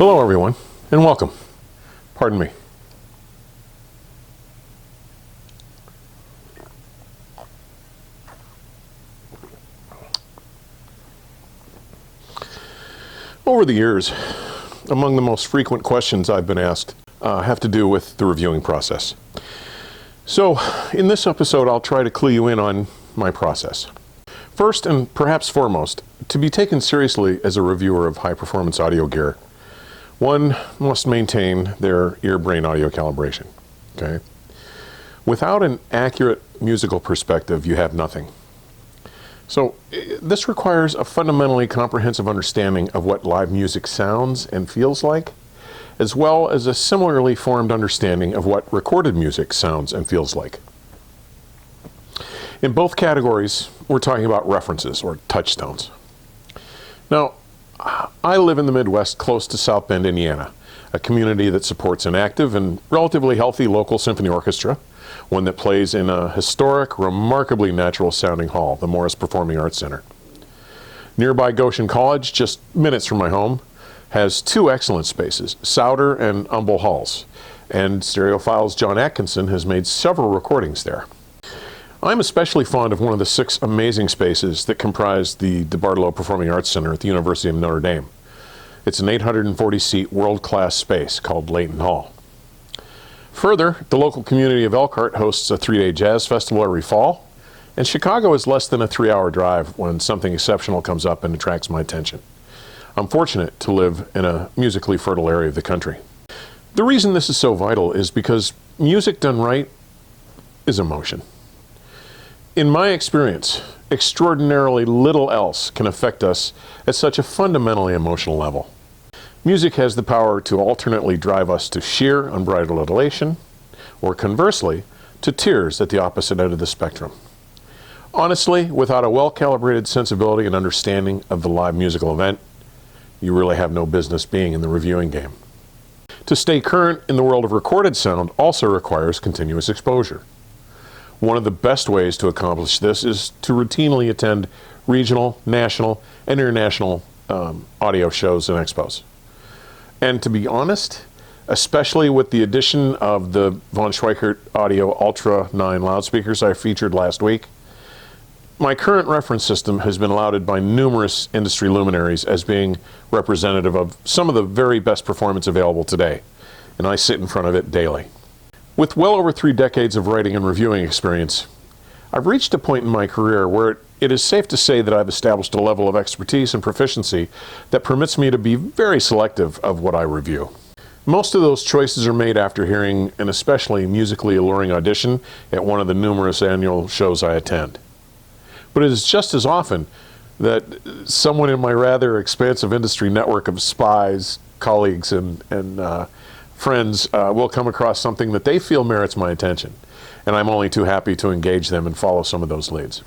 Hello everyone, and welcome. Pardon me. Over the years, among the most frequent questions I've been asked have to do with the reviewing process. So, in this episode, I'll try to clue you in on my process. First, and perhaps foremost, to be taken seriously as a reviewer of high-performance audio gear, one must maintain their ear-brain audio calibration. Okay? Without an accurate musical perspective, you have nothing. So this requires a fundamentally comprehensive understanding of what live music sounds and feels like, as well as a similarly formed understanding of what recorded music sounds and feels like. In both categories, we're talking about references or touchstones. Now, I live in the Midwest close to South Bend, Indiana, a community that supports an active and relatively healthy local symphony orchestra, one that plays in a historic, remarkably natural-sounding hall, the Morris Performing Arts Center. Nearby Goshen College, just minutes from my home, has two excellent spaces, Souder and Humble Halls, and Stereophile's John Atkinson has made several recordings there. I'm especially fond of one of the 6 amazing spaces that comprise the DeBartolo Performing Arts Center at the University of Notre Dame. It's an 840-seat world-class space called Layton Hall. Further, the local community of Elkhart hosts a 3-day jazz festival every fall, and Chicago is less than a 3-hour drive when something exceptional comes up and attracts my attention. I'm fortunate to live in a musically fertile area of the country. The reason this is so vital is because music done right is emotion. In my experience, extraordinarily little else can affect us at such a fundamentally emotional level. Music has the power to alternately drive us to sheer, unbridled elation, or conversely, to tears at the opposite end of the spectrum. Honestly, without a well-calibrated sensibility and understanding of the live musical event, you really have no business being in the reviewing game. To stay current in the world of recorded sound also requires continuous exposure. One of the best ways to accomplish this is to routinely attend regional, national, and international audio shows and expos. And to be honest, especially with the addition of the von Schweikert Audio Ultra 9 loudspeakers I featured last week, my current reference system has been lauded by numerous industry luminaries as being representative of some of the very best performance available today, and I sit in front of it daily. With well over 3 decades of writing and reviewing experience, I've reached a point in my career where it is safe to say that I've established a level of expertise and proficiency that permits me to be very selective of what I review. Most of those choices are made after hearing an especially musically alluring audition at one of the numerous annual shows I attend. But it is just as often that someone in my rather expansive industry network of spies, colleagues, and friends will come across something that they feel merits my attention, and I'm only too happy to engage them and follow some of those leads.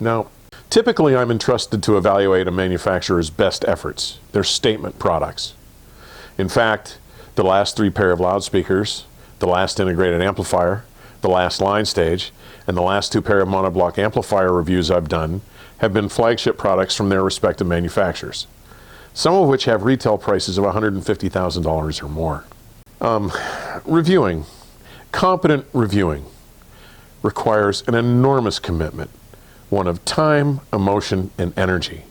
Now, typically I'm entrusted to evaluate a manufacturer's best efforts, their statement products. In fact, the last 3 pair of loudspeakers, the last integrated amplifier, the last line stage, and the last 2 pair of monoblock amplifier reviews I've done have been flagship products from their respective manufacturers, some of which have retail prices of $150,000 or more. Reviewing, competent reviewing, requires an enormous commitment, one of time, emotion, and energy.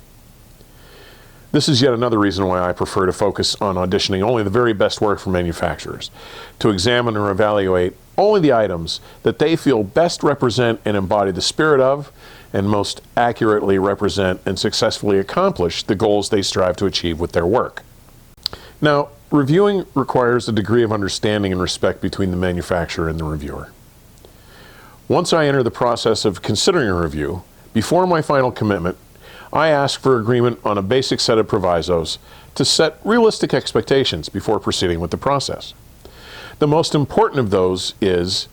This is yet another reason why I prefer to focus on auditioning only the very best work from manufacturers, to examine or evaluate only the items that they feel best represent and embody the spirit of, and most accurately represent and successfully accomplish the goals they strive to achieve with their work. Now, reviewing requires a degree of understanding and respect between the manufacturer and the reviewer. Once I enter the process of considering a review, before my final commitment, I ask for agreement on a basic set of provisos to set realistic expectations before proceeding with the process. The most important of those is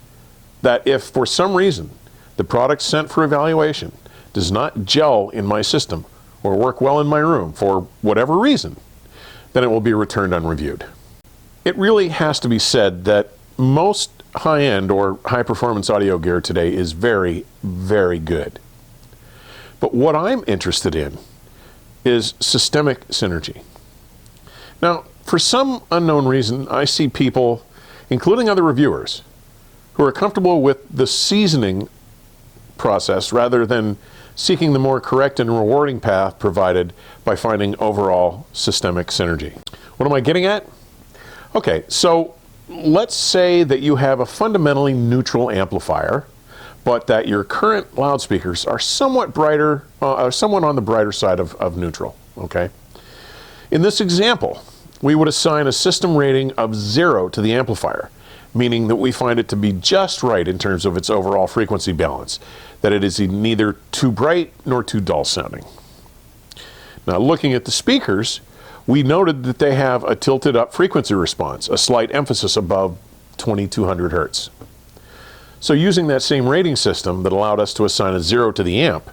that if, for some reason, the product sent for evaluation does not gel in my system or work well in my room for whatever reason, then it will be returned unreviewed. It really has to be said that most high-end or high-performance audio gear today is very, very good. But what I'm interested in is systemic synergy. Now, for some unknown reason, I see people, including other reviewers, who are comfortable with the seasoning process rather than seeking the more correct and rewarding path provided by finding overall systemic synergy. What am I getting at? Okay, so let's say that you have a fundamentally neutral amplifier, but that your current loudspeakers are somewhat brighter, somewhat on the brighter side of neutral, okay? In this example, we would assign a system rating of 0 to the amplifier, meaning that we find it to be just right in terms of its overall frequency balance, that it is neither too bright nor too dull sounding. Now, looking at the speakers, we noted that they have a tilted up frequency response, a slight emphasis above 2200 hertz. So using that same rating system that allowed us to assign a 0 to the amp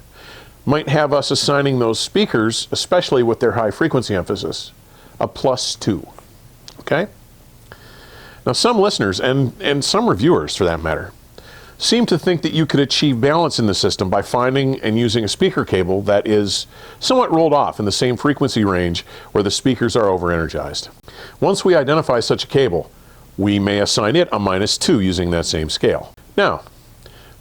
might have us assigning those speakers, especially with their high frequency emphasis, a +2, okay? Now, some listeners, and some reviewers for that matter, seem to think that you could achieve balance in the system by finding and using a speaker cable that is somewhat rolled off in the same frequency range where the speakers are over-energized. Once we identify such a cable, we may assign it a -2 using that same scale. Now,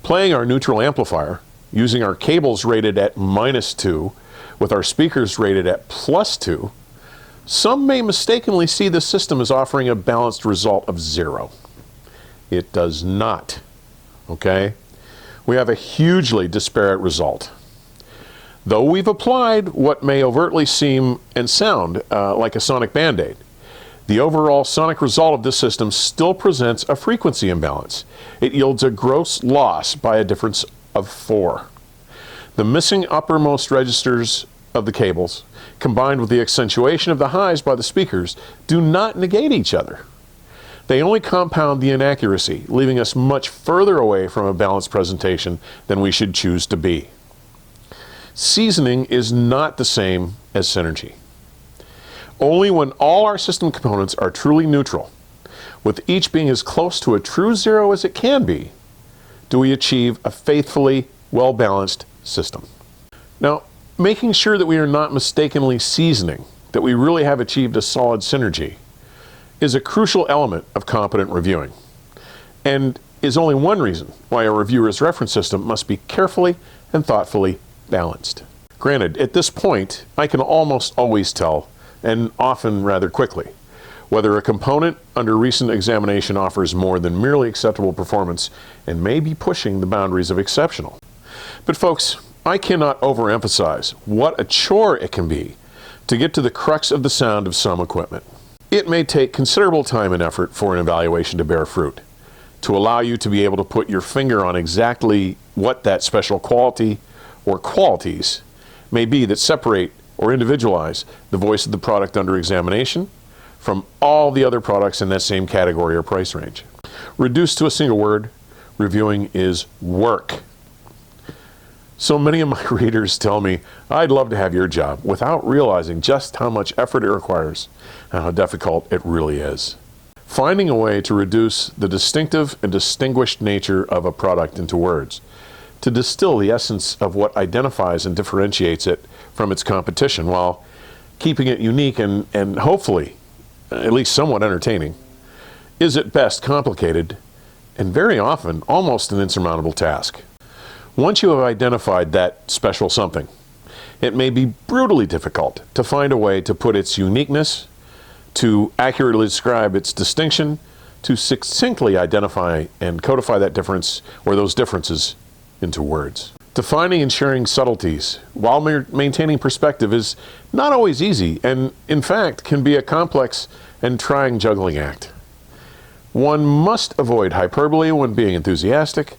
playing our neutral amplifier, using our cables rated at -2 with our speakers rated at +2, some may mistakenly see the system as offering a balanced result of 0. It does not, okay? We have a hugely disparate result. Though we've applied what may overtly seem and sound like a sonic band-aid, the overall sonic result of this system still presents a frequency imbalance. It yields a gross loss by a difference of 4. The missing uppermost registers of the cables, combined with the accentuation of the highs by the speakers, do not negate each other. They only compound the inaccuracy, leaving us much further away from a balanced presentation than we should choose to be. Seasoning is not the same as synergy. Only when all our system components are truly neutral, with each being as close to a true 0 as it can be, do we achieve a faithfully well-balanced system. Now, making sure that we are not mistakenly seasoning, that we really have achieved a solid synergy, is a crucial element of competent reviewing, and is only one reason why a reviewer's reference system must be carefully and thoughtfully balanced. Granted, at this point, I can almost always tell, and often rather quickly, whether a component under recent examination offers more than merely acceptable performance and may be pushing the boundaries of exceptional. But folks, I cannot overemphasize what a chore it can be to get to the crux of the sound of some equipment. It may take considerable time and effort for an evaluation to bear fruit, to allow you to be able to put your finger on exactly what that special quality or qualities may be that separate or individualize the voice of the product under examination from all the other products in that same category or price range. Reduced to a single word, reviewing is work. So many of my readers tell me, I'd love to have your job, without realizing just how much effort it requires and how difficult it really is. Finding a way to reduce the distinctive and distinguished nature of a product into words, to distill the essence of what identifies and differentiates it from its competition while keeping it unique and hopefully at least somewhat entertaining, is at best complicated and very often almost an insurmountable task. Once you have identified that special something, it may be brutally difficult to find a way to put its uniqueness, to accurately describe its distinction, to succinctly identify and codify that difference or those differences into words. Defining and sharing subtleties while maintaining perspective is not always easy and, in fact, can be a complex and trying juggling act. One must avoid hyperbole when being enthusiastic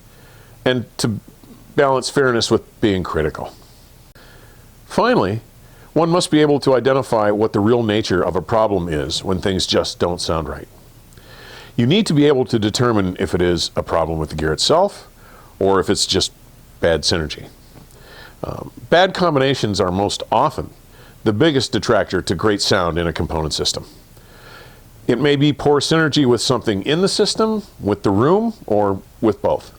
and to balance fairness with being critical. Finally, one must be able to identify what the real nature of a problem is when things just don't sound right. You need to be able to determine if it is a problem with the gear itself or if it's just bad synergy. Bad combinations are most often the biggest detractor to great sound in a component system. It may be poor synergy with something in the system, with the room, or with both.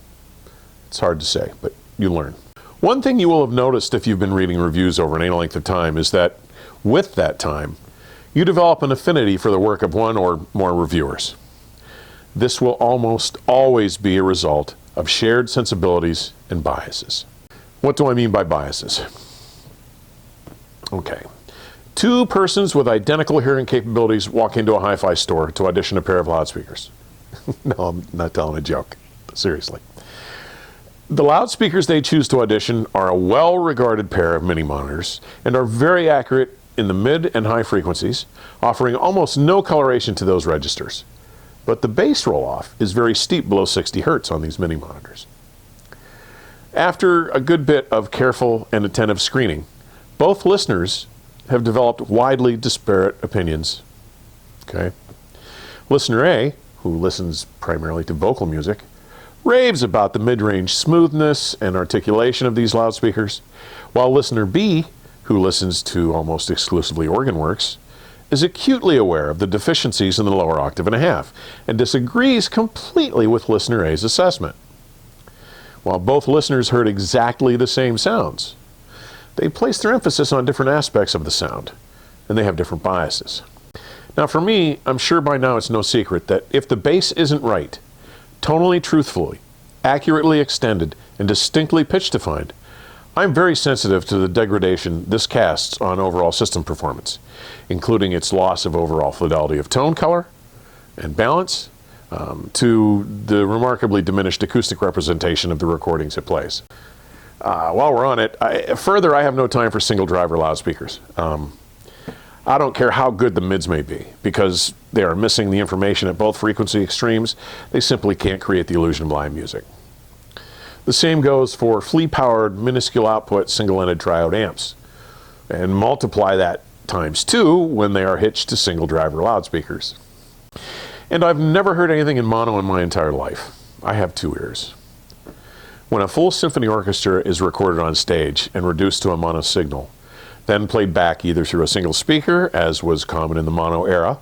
It's hard to say, but you learn. One thing you will have noticed if you've been reading reviews over any length of time is that with that time you develop an affinity for the work of one or more reviewers. This will almost always be a result of shared sensibilities and biases. What do I mean by biases? Okay. Two persons with identical hearing capabilities walk into a hi-fi store to audition a pair of loudspeakers. No, I'm not telling a joke. Seriously. The loudspeakers they choose to audition are a well-regarded pair of mini monitors and are very accurate in the mid and high frequencies, offering almost no coloration to those registers. But the bass roll-off is very steep below 60 Hertz on these mini monitors. After a good bit of careful and attentive screening, both listeners have developed widely disparate opinions. Okay. Listener A, who listens primarily to vocal music, raves about the mid-range smoothness and articulation of these loudspeakers, while listener B, who listens to almost exclusively organ works, is acutely aware of the deficiencies in the lower octave and a half and disagrees completely with listener A's assessment. While both listeners heard exactly the same sounds, they placed their emphasis on different aspects of the sound, and they have different biases. Now for me, I'm sure by now it's no secret that if the bass isn't right, tonally truthfully, accurately extended, and distinctly pitch defined, I'm very sensitive to the degradation this casts on overall system performance, including its loss of overall fidelity of tone color and balance, to the remarkably diminished acoustic representation of the recordings it plays. While we're on it, I have no time for single driver loudspeakers. I don't care how good the mids may be, because they are missing the information at both frequency extremes. They simply can't create the illusion of live music. The same goes for flea-powered, minuscule output, single-ended triode amps. And multiply that times 2 when they are hitched to single driver loudspeakers. And I've never heard anything in mono in my entire life. I have 2 ears. When a full symphony orchestra is recorded on stage and reduced to a mono signal, then played back either through a single speaker, as was common in the mono era,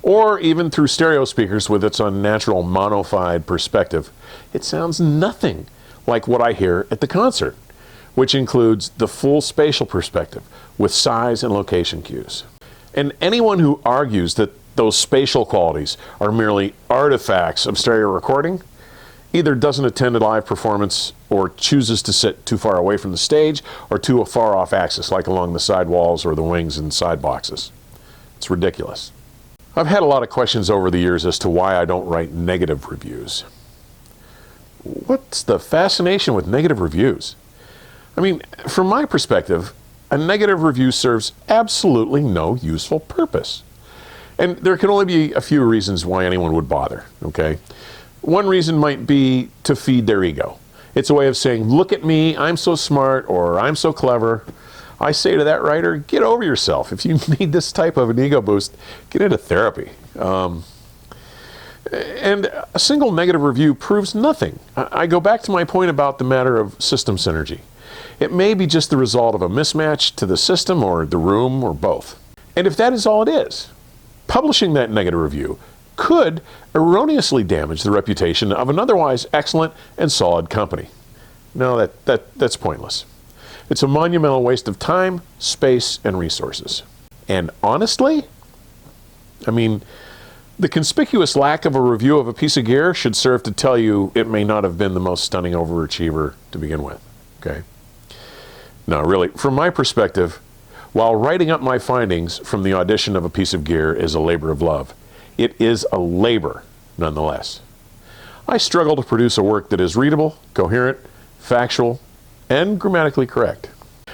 or even through stereo speakers with its unnatural monofied perspective, it sounds nothing like what I hear at the concert, which includes the full spatial perspective with size and location cues. And anyone who argues that those spatial qualities are merely artifacts of stereo recording either doesn't attend a live performance or chooses to sit too far away from the stage or too far off axis, like along the side walls or the wings and side boxes. It's ridiculous. I've had a lot of questions over the years as to why I don't write negative reviews. What's the fascination with negative reviews? I mean, from my perspective, a negative review serves absolutely no useful purpose. And there can only be a few reasons why anyone would bother, okay? One reason might be to feed their ego. It's a way of saying, look at me, I'm so smart, or I'm so clever. I say to that writer, get over yourself. If you need this type of an ego boost, get into therapy. And a single negative review proves nothing. I go back to my point about the matter of system synergy. It may be just the result of a mismatch to the system or the room or both. And if that is all it is, publishing that negative review could erroneously damage the reputation of an otherwise excellent and solid company. No, that's pointless. It's a monumental waste of time, space, and resources. And honestly, I mean, the conspicuous lack of a review of a piece of gear should serve to tell you it may not have been the most stunning overachiever to begin with, okay? No, really, from my perspective, while writing up my findings from the audition of a piece of gear is a labor of love, it is a labor nonetheless. I struggle to produce a work that is readable, coherent, factual, and grammatically correct.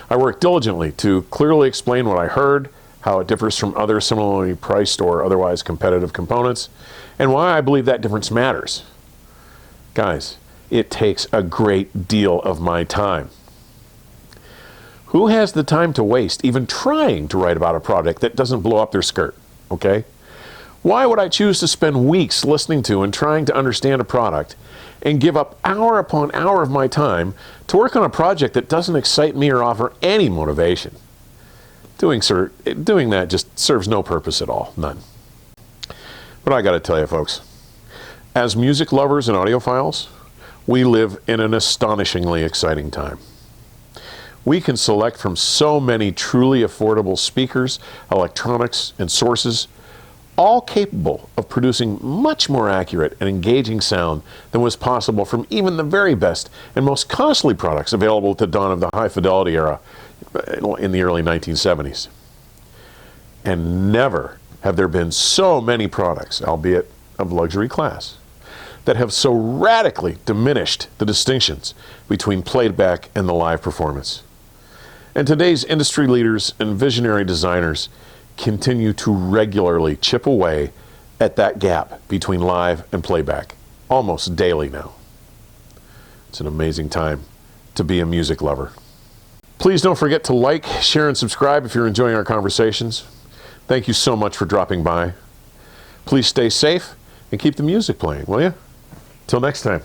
I work diligently to clearly explain what I heard, how it differs from other similarly priced or otherwise competitive components, and why I believe that difference matters. Guys, it takes a great deal of my time. Who has the time to waste even trying to write about a product that doesn't blow up their skirt, okay? Why would I choose to spend weeks listening to and trying to understand a product and give up hour upon hour of my time to work on a project that doesn't excite me or offer any motivation? Doing that just serves no purpose at all, none. But I gotta tell you folks, as music lovers and audiophiles, we live in an astonishingly exciting time. We can select from so many truly affordable speakers, electronics, and sources, all capable of producing much more accurate and engaging sound than was possible from even the very best and most costly products available at the dawn of the high-fidelity era in the early 1970s. And never have there been so many products, albeit of luxury class, that have so radically diminished the distinctions between playback and the live performance. And today's industry leaders and visionary designers continue to regularly chip away at that gap between live and playback, almost daily now. It's an amazing time to be a music lover. Please don't forget to like, share, and subscribe if you're enjoying our conversations. Thank you so much for dropping by. Please stay safe and keep the music playing, will you? Till next time.